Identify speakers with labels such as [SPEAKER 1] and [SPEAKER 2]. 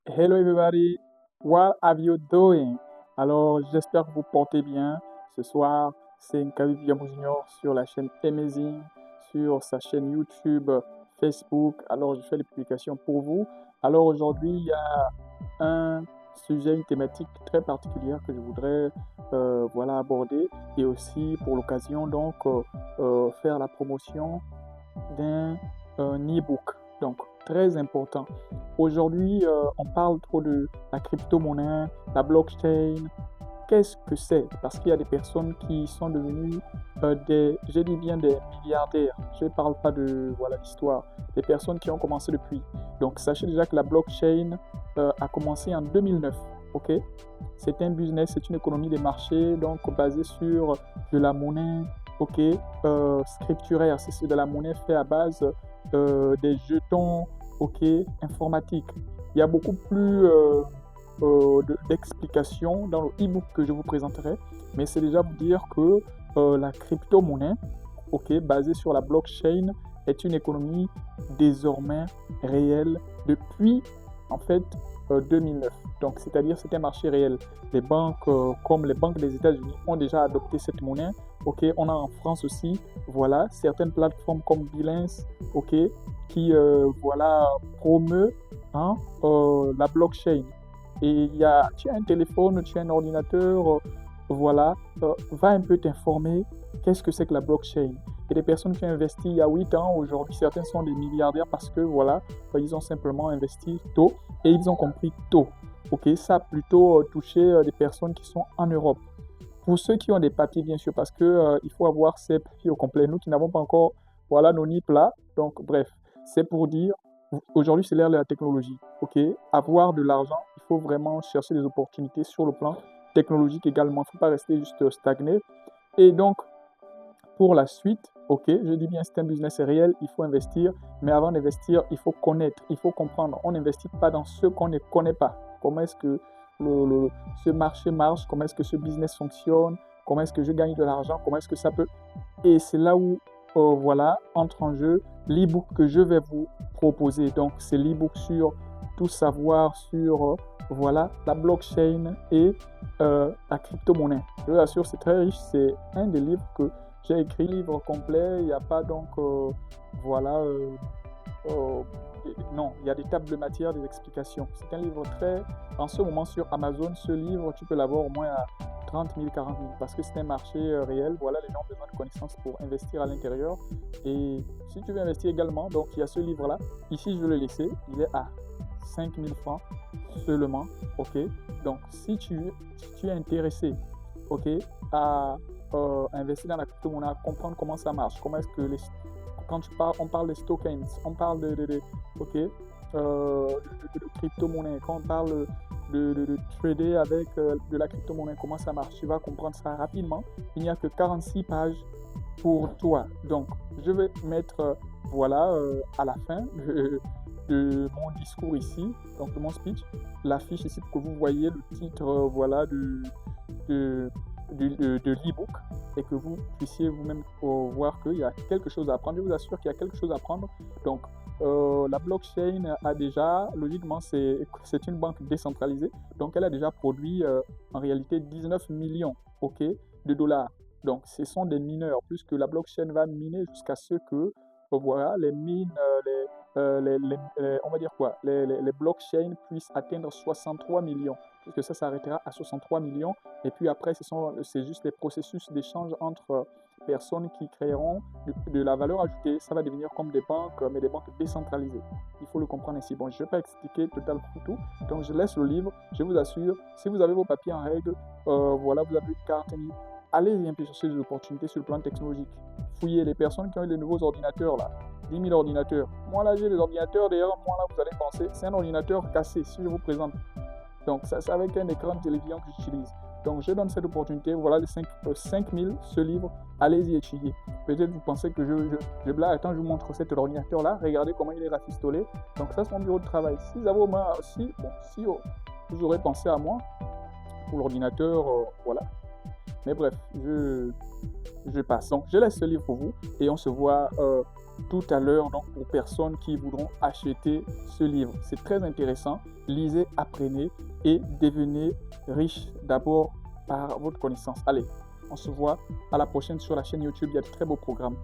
[SPEAKER 1] Hello everybody, what are you doing? Alors, j'espère que vous portez bien. Ce soir, c'est Nkavi Biamou Junior sur la chaîne Amazing, sur sa chaîne YouTube, Facebook. Alors, je fais les publications pour vous. Alors, aujourd'hui, il y a un sujet, une thématique très particulière que je voudrais aborder et aussi pour l'occasion faire la promotion d'un e-book. Donc, très important. Aujourd'hui, on parle trop de la crypto-monnaie, la blockchain. Qu'est-ce que c'est? Parce qu'il y a des personnes qui sont devenues je dis bien des milliardaires. Je ne parle pas de l'histoire. Des personnes qui ont commencé depuis. Donc, sachez déjà que la blockchain a commencé en 2009. Ok? C'est un business, c'est une économie des marchés, donc basée sur de la monnaie, ok, scripturaire. C'est de la monnaie faite à base des jetons, ok, informatiques. Il y a beaucoup plus d'explications dans le e-book que je vous présenterai, mais c'est déjà vous dire que la crypto-monnaie, ok, basée sur la blockchain, est une économie désormais réelle depuis en fait 2009. Donc, c'est-à-dire c'est un marché réel. Les banques comme les banques des États-Unis ont déjà adopté cette monnaie. Ok, on a en France aussi, voilà, certaines plateformes comme Binance, ok, qui promeut la blockchain. Et tu as un téléphone, tu as un ordinateur, va un peu t'informer qu'est-ce que c'est que la blockchain. Et des personnes qui ont investi il y a 8 ans, aujourd'hui, certains sont des milliardaires parce que ils ont simplement investi tôt et ils ont compris tôt. Ok, ça a plutôt touché des personnes qui sont en Europe. Pour ceux qui ont des papiers, bien sûr, parce que il faut avoir ces papiers au complet. Nous qui n'avons pas encore, nos NIP là. Donc, bref, c'est pour dire, aujourd'hui, c'est l'ère de la technologie. Ok, avoir de l'argent, il faut vraiment chercher des opportunités sur le plan technologique également. Il ne faut pas rester juste stagné. Et donc, pour la suite, ok, je dis bien c'est un business réel, il faut investir, mais avant d'investir, il faut connaître, il faut comprendre. On n'investit pas dans ce qu'on ne connaît pas. Comment est-ce que ce marché marche, comment est-ce que ce business fonctionne, comment est-ce que je gagne de l'argent, comment est-ce que ça peut. Et c'est là où, entre en jeu l'e-book que je vais vous proposer. Donc, c'est l'e-book sur tout savoir sur, la blockchain et la crypto-monnaie. Je vous assure, c'est très riche. C'est un des livres que j'ai écrit, livre complet. Il n'y a pas donc, voilà, euh, non, il y a des tables de matière, des explications. C'est un livre très. En ce moment sur Amazon, ce livre, tu peux l'avoir au moins à 30 000, 40 000 parce que c'est un marché réel. Voilà, les gens ont besoin de connaissances pour investir à l'intérieur. Et si tu veux investir également, donc il y a ce livre-là. Ici, je vais le laisser. Il est à 5 000 francs seulement. Ok. Donc, si tu es intéressé, ok, à investir dans la crypto-monnaie, comprendre comment ça marche, comment est-ce que quand on parle des tokens, on parle ok, de crypto-monnaie, quand on parle de trader avec de la crypto-monnaie, comment ça marche, tu vas comprendre ça rapidement. Il n'y a que 46 pages pour toi. Donc, je vais mettre, à la fin de mon discours ici, donc de mon speech, l'affiche ici pour que vous voyez le titre, de, de l'e-book et que vous puissiez vous-même voir qu'il y a quelque chose à apprendre. Je vous assure qu'il y a quelque chose à apprendre. Donc, la blockchain a déjà, logiquement, c'est une banque décentralisée. Donc, elle a déjà produit en réalité 19 millions, ok, de dollars. Donc, ce sont des mineurs, puisque la blockchain va miner jusqu'à ce que, les mines, on va dire quoi, les blockchains puissent atteindre 63 millions, puisque ça s'arrêtera à 63 millions. Et puis après, c'est juste les processus d'échange entre personnes qui créeront de la valeur ajoutée. Ça va devenir comme des banques, mais des banques décentralisées. Il faut le comprendre ainsi. Bon, je ne vais pas expliquer totalement tout. Donc, je laisse le livre. Je vous assure, si vous avez vos papiers en règle, vous avez une carte, allez-y un peu chercher des opportunités sur le plan technologique. Fouillez les personnes qui ont eu les nouveaux ordinateurs là. 10 000 ordinateurs. Moi là, j'ai des ordinateurs. D'ailleurs, moi là, vous allez penser, c'est un ordinateur cassé si je vous présente. Donc, ça, c'est avec un écran de télévision que j'utilise. Donc, je donne cette opportunité. Voilà les 5 000, ce livre. Allez-y étudier. Peut-être vous pensez que je blague. Attends, je vous montre cet ordinateur-là. Regardez comment il est rafistolé. Donc, ça, c'est mon bureau de travail. Si vous avez au moins, vous aurez pensé à moi pour l'ordinateur, voilà. Mais bref, je passe. Donc, je laisse ce livre pour vous et on se voit tout à l'heure, donc aux personnes qui voudront acheter ce livre. C'est très intéressant. Lisez, apprenez et devenez riche d'abord par votre connaissance. Allez, on se voit à la prochaine sur la chaîne YouTube. Il y a de très beaux programmes.